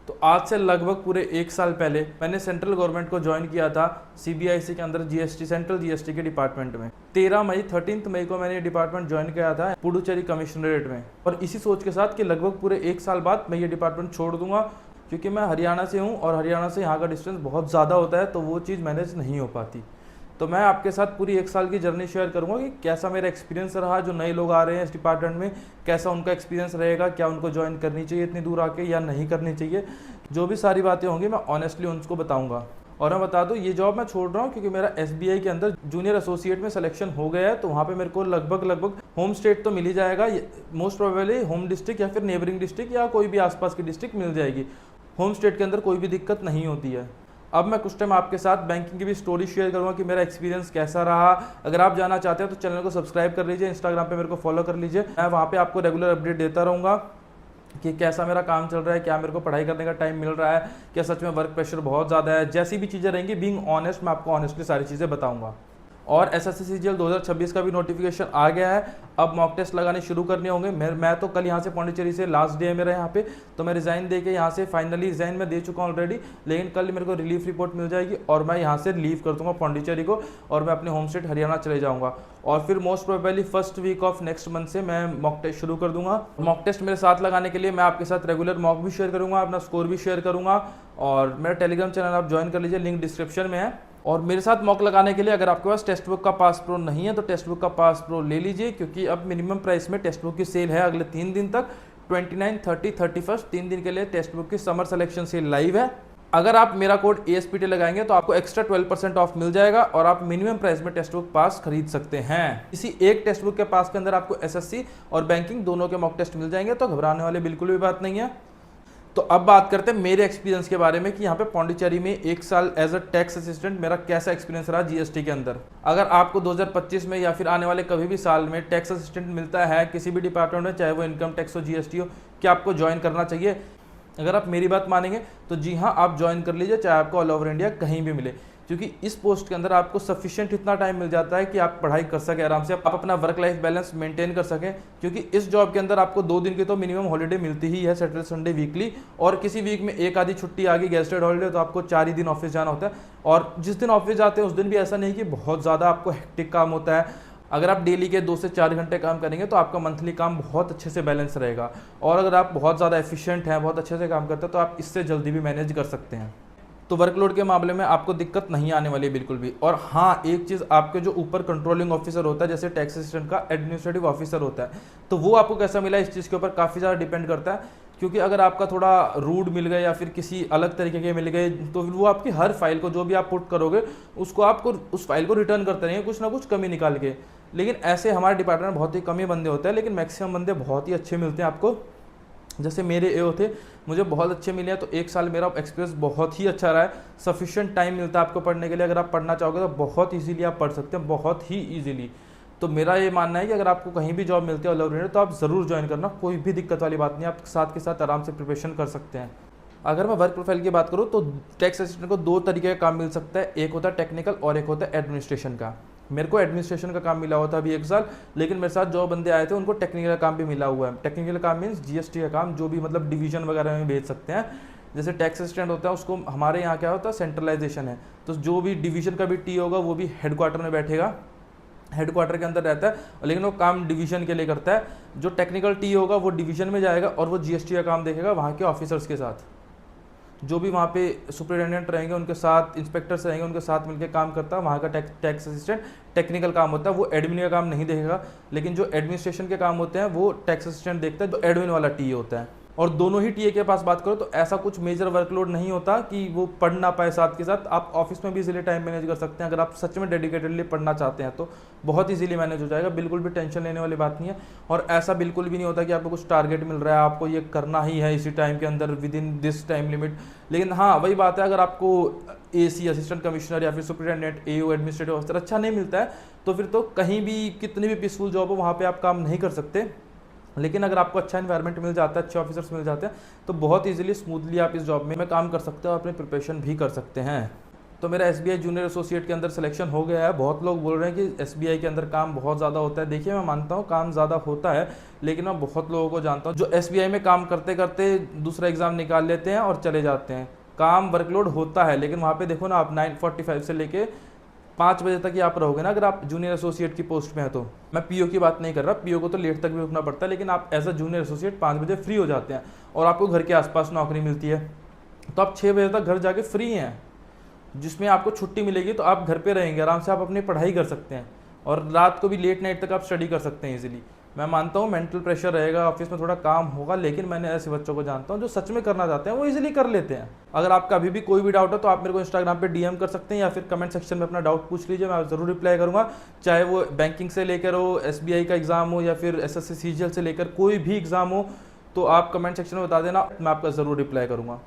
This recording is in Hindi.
तो आज से लगभग पूरे 1 साल पहले मैंने सेंट्रल गवर्नमेंट को ज्वाइन किया था सीबीआईसी के अंदर जीएसटी सेंट्रल जीएसटी के डिपार्टमेंट में। 13 मई को मैंने ये डिपार्टमेंट ज्वाइन किया था पुडुचेरी कमिश्नरेट में, और इसी सोच के साथ कि लगभग पूरे 1 साल बाद मैं ये डिपार्टमेंट छोड़ दूंगा, क्योंकि मैं हरियाणा से हूँ और हरियाणा से यहाँ का डिस्टेंस बहुत ज़्यादा होता है, तो वो चीज़ मैनेज नहीं हो पाती। तो मैं आपके साथ पूरी 1 साल की जर्नी शेयर करूंगा कि कैसा मेरा एक्सपीरियंस रहा, जो नए लोग आ रहे हैं इस डिपार्टमेंट में कैसा उनका एक्सपीरियंस रहेगा, क्या उनको ज्वाइन करनी चाहिए इतनी दूर आके या नहीं करनी चाहिए। जो भी सारी बातें होंगी मैं ऑनेस्टली उनको बताऊंगा। और मैं बता दूं, ये जॉब मैं छोड़ रहा हूँ क्योंकि मेरा एसबीआई के अंदर जूनियर एसोसिएट में सिलेक्शन हो गया है, तो वहाँ पे मेरे को लगभग होम स्टेट तो मिल ही जाएगा, मोस्ट प्रोबेबली होम डिस्ट्रिक्ट या फिर नेबरिंग डिस्ट्रिक्ट या कोई भी आसपास की डिस्ट्रिक्ट मिल जाएगी। होम स्टेट के अंदर कोई भी दिक्कत नहीं होती है। अब मैं कुछ टाइम आपके साथ बैंकिंग की भी स्टोरी शेयर करूंगा कि मेरा एक्सपीरियंस कैसा रहा। अगर आप जानना चाहते हैं तो चैनल को सब्सक्राइब कर लीजिए, इंस्टाग्राम पे मेरे को फॉलो कर लीजिए। मैं वहाँ पे आपको रेगुलर अपडेट देता रहूँगा कि कैसा मेरा काम चल रहा है, क्या मेरे को पढ़ाई करने का टाइम मिल रहा है, क्या सच में वर्क प्रेशर बहुत ज़्यादा है। जैसी भी चीज़ें रहेंगी, बीइंग ऑनेस्ट, मैं आपको ऑनेस्टली सारी चीज़ें बताऊँगा। और एसएससी सीजीएल 2026 का भी नोटिफिकेशन आ गया है। अब मॉक टेस्ट लगाने शुरू करने होंगे। मैं तो कल यहाँ से पौंडीचेरी से लास्ट डे है मेरा यहाँ पे, तो मैं रिज़ाइन दे के यहाँ से फाइनली रिज़ाइन मैं दे चुका हूँ ऑलरेडी, लेकिन कल मेरे को रिलीफ रिपोर्ट मिल जाएगी और मैं यहाँ से लीव कर दूंगा पौंडीचेरी को और मैं अपने होम स्टेट हरियाणा चले जाऊँगा। और फिर most probably first week of next month से मैं मॉक टेस्ट शुरू कर दूंगा। मॉक टेस्ट मेरे साथ लगाने के लिए मैं आपके साथ रेगुलर मॉक भी शेयर करूँगा, अपना स्कोर भी शेयर करूँगा। और मेरा टेलीग्राम चैनल आप ज्वाइन कर लीजिए, लिंक डिस्क्रिप्शन में है। और मेरे साथ मॉक लगाने के लिए अगर आपके पास टेक्स्ट बुक का पास प्रो नहीं है तो टेक्स्ट बुक का पास प्रो ले लीजिए, क्योंकि अब मिनिमम प्राइस में टेक्स्ट बुक की सेल है अगले 3 दिन तक, 29, 30, 31, 3 दिन के लिए टेक्स्ट बुक की समर सिलेक्शन सेल लाइव है। अगर आप मेरा कोड ASPT लगाएंगे तो आपको एक्स्ट्रा 12% ऑफ मिल जाएगा और आप मिनिमम प्राइस में टेक्स्ट बुक पास खरीद सकते हैं। इसी एक टेक्स्ट बुक के पास के अंदर आपको SSC और बैंकिंग दोनों के मॉक टेस्ट मिल जाएंगे, तो घबराने वाली बिल्कुल भी बात नहीं है। तो अब बात करते हैं मेरे एक्सपीरियंस के बारे में कि यहाँ पे पौंडीचेरी में 1 साल एज अ टैक्स असिस्टेंट मेरा कैसा एक्सपीरियंस रहा जीएसटी के अंदर। अगर आपको 2025 में या फिर आने वाले कभी भी साल में टैक्स असिस्टेंट मिलता है किसी भी डिपार्टमेंट में, चाहे वो इनकम टैक्स हो, जीएसटी हो, क्या आपको ज्वाइन करना चाहिए? अगर आप मेरी बात मानेंगे तो जी हाँ, आप ज्वाइन कर लीजिए, चाहे आपको ऑल ओवर इंडिया कहीं भी मिले, क्योंकि इस पोस्ट के अंदर आपको सफिशिएंट इतना टाइम मिल जाता है कि आप पढ़ाई कर सकें आराम से, आप अपना वर्क लाइफ बैलेंस मेंटेन कर सकें। क्योंकि इस जॉब के अंदर आपको 2 दिन की तो मिनिमम हॉलीडे मिलती ही है, सैटरडे संडे वीकली, और किसी वीक में एक आधी छुट्टी आ गई गेस्टेड हॉलीडे तो आपको 4 ही दिन ऑफिस जाना होता है। और जिस दिन ऑफिस जाते हैं उस दिन भी ऐसा नहीं कि बहुत ज़्यादा आपको हेक्टिक काम होता है। अगर आप डेली के 2 से 4 घंटे काम करेंगे तो आपका मंथली काम बहुत अच्छे से बैलेंस रहेगा। और अगर आप बहुत ज़्यादा एफिशिएंट हैं, बहुत अच्छे से काम करते हैं, तो आप इससे जल्दी भी मैनेज कर सकते हैं। तो वर्कलोड के मामले में आपको दिक्कत नहीं आने वाली बिल्कुल भी। और हाँ, एक चीज़, आपके जो ऊपर कंट्रोलिंग ऑफिसर होता है, जैसे टैक्स असिस्टेंट का एडमिनिस्ट्रेटिव ऑफिसर होता है, तो वो आपको कैसा मिला इस चीज़ के ऊपर काफ़ी ज़्यादा डिपेंड करता है। क्योंकि अगर आपका थोड़ा रूड मिल गए या फिर किसी अलग तरीके के मिल गए, तो फिर वो आपकी हर फाइल को, जो भी आप पुट करोगे उसको, आपको उस फाइल को रिटर्न करते रहेंगे कुछ ना कुछ कमी निकाल के। लेकिन ऐसे हमारे डिपार्टमेंट में बहुत ही कम ही बंदे होते हैं, लेकिन मैक्सिमम बंदे बहुत ही अच्छे मिलते हैं आपको। जैसे मेरे एओ थे, मुझे बहुत अच्छे मिले हैं, तो 1 साल मेरा एक्सपीरियंस बहुत ही अच्छा रहा है। सफिशिएंट टाइम मिलता है आपको पढ़ने के लिए। अगर आप पढ़ना चाहोगे तो बहुत इजीली आप पढ़ सकते हैं, बहुत ही इजीली। तो मेरा ये मानना है कि अगर आपको कहीं भी जॉब मिलती है ऑल ओवर इंडिया, तो आप ज़रूर ज्वाइन करना, कोई भी दिक्कत वाली बात नहीं, आप साथ के साथ आराम से प्रिपरेशन कर सकते हैं। अगर मैं वर्क प्रोफाइल की बात करूँ तो टैक्स असिस्टेंट को 2 तरीके का काम मिल सकता है, एक होता है टेक्निकल और एक होता है एडमिनिस्ट्रेशन का। मेरे को एडमिनिस्ट्रेशन का काम मिला हुआ था अभी 1 साल, लेकिन मेरे साथ जो बंदे आए थे उनको टेक्निकल का काम भी मिला हुआ है। टेक्निकल काम मीन्स जीएसटी का काम, जो भी मतलब डिवीजन वगैरह में भेज सकते हैं। जैसे टैक्स असिस्टेंट होता है, उसको हमारे यहाँ क्या होता है, सेंट्रलाइजेशन है, तो जो भी डिवीजन का भी टी होगा वो भी हेडक्वार्टर में बैठेगा, हेडक्वार्टर के अंदर रहता है, लेकिन वो काम डिवीजन के लिए करता है। जो टेक्निकल टी होगा वो डिवीजन में जाएगा और वो जीएसटी का काम देखेगा वहाँ के ऑफिसर्स के साथ, जो भी वहाँ पे सुपरिटेंडेंट रहेंगे उनके साथ, इंस्पेक्टर्स रहेंगे उनके साथ मिलकर काम करता है वहाँ का टैक्स असिस्टेंट। टेक्निकल काम होता है, वो एडमिन का काम नहीं देखेगा, लेकिन जो एडमिनिस्ट्रेशन के काम होते हैं वो टैक्स असिस्टेंट देखता है, जो एडमिन वाला टी होता है। और दोनों ही टीए के पास बात करो तो ऐसा कुछ मेजर वर्कलोड नहीं होता कि वो पढ़ ना पाए साथ के साथ। आप ऑफिस में भी इजीली टाइम मैनेज कर सकते हैं। अगर आप सच में डेडिकेटेडली पढ़ना चाहते हैं तो बहुत इजीली मैनेज हो जाएगा, बिल्कुल भी टेंशन लेने वाली बात नहीं है। और ऐसा बिल्कुल भी नहीं होता कि आपको कुछ टारगेट मिल रहा है, आपको ये करना ही है इसी टाइम के अंदर, with in this time limit. लेकिन हाँ, वही बात है, अगर आपको AC असिस्टेंट कमिश्नर या फिर सुपरिटेंडेंट, AO एडमिनिस्ट्रेटिव ऑफिसर अच्छा नहीं मिलता है, तो फिर तो कहीं भी कितनी भी पीसफुल जॉब हो वहाँ पर आप काम नहीं कर सकते। लेकिन अगर आपको अच्छा एनवायरनमेंट मिल जाता है, अच्छे ऑफिसर्स मिल जाते हैं, तो बहुत इजीली स्मूथली आप इस जॉब में काम कर सकते हो और अपनी प्रिपरेशन भी कर सकते हैं। तो मेरा SBI जूनियर एसोसिएट के अंदर सिलेक्शन हो गया है। बहुत लोग बोल रहे हैं कि SBI के अंदर काम बहुत ज़्यादा होता है। देखिए, मैं मानता हूँ काम ज़्यादा होता है, लेकिन मैं बहुत लोगों को जानता हूँ जो SBI में काम करते करते दूसरा एग्ज़ाम निकाल लेते हैं और चले जाते हैं। काम वर्कलोड होता है, लेकिन वहाँ पे देखो ना, आप 9:45 से लेके 5 बजे तक ही आप रहोगे ना, अगर आप जूनियर एसोसिएट की पोस्ट में है तो। मैं PO की बात नहीं कर रहा, PO को तो लेट तक भी रुकना पड़ता है, लेकिन आप एज अ जूनियर एसोसिएट 5 बजे फ्री हो जाते हैं और आपको घर के आसपास नौकरी मिलती है, तो आप 6 बजे तक घर जाके फ्री हैं, जिसमें आपको छुट्टी मिलेगी तो आप घर पे रहेंगे, आराम से आप अपनी पढ़ाई कर सकते हैं और रात को भी लेट नाइट तक आप स्टडी कर सकते हैं इजीली। मैं मानता हूँ मेंटल प्रेशर रहेगा, ऑफिस में थोड़ा काम होगा, लेकिन मैंने ऐसे बच्चों को जानता हूँ जो सच में करना चाहते हैं, वो इजीली कर लेते हैं। अगर आपका अभी भी कोई भी डाउट है तो आप मेरे को इंस्टाग्राम पे DM कर सकते हैं या फिर कमेंट सेक्शन में अपना डाउट पूछ लीजिए, मैं ज़रूर रिप्लाई करूँगा। चाहे वो बैंकिंग से लेकर हो, SBI का एग्ज़ाम हो या फिर SSC CGL से लेकर कोई भी एग्ज़ाम हो, तो आप कमेंट सेक्शन में बता देना, मैं आपका ज़रूर रिप्लाई करूँगा।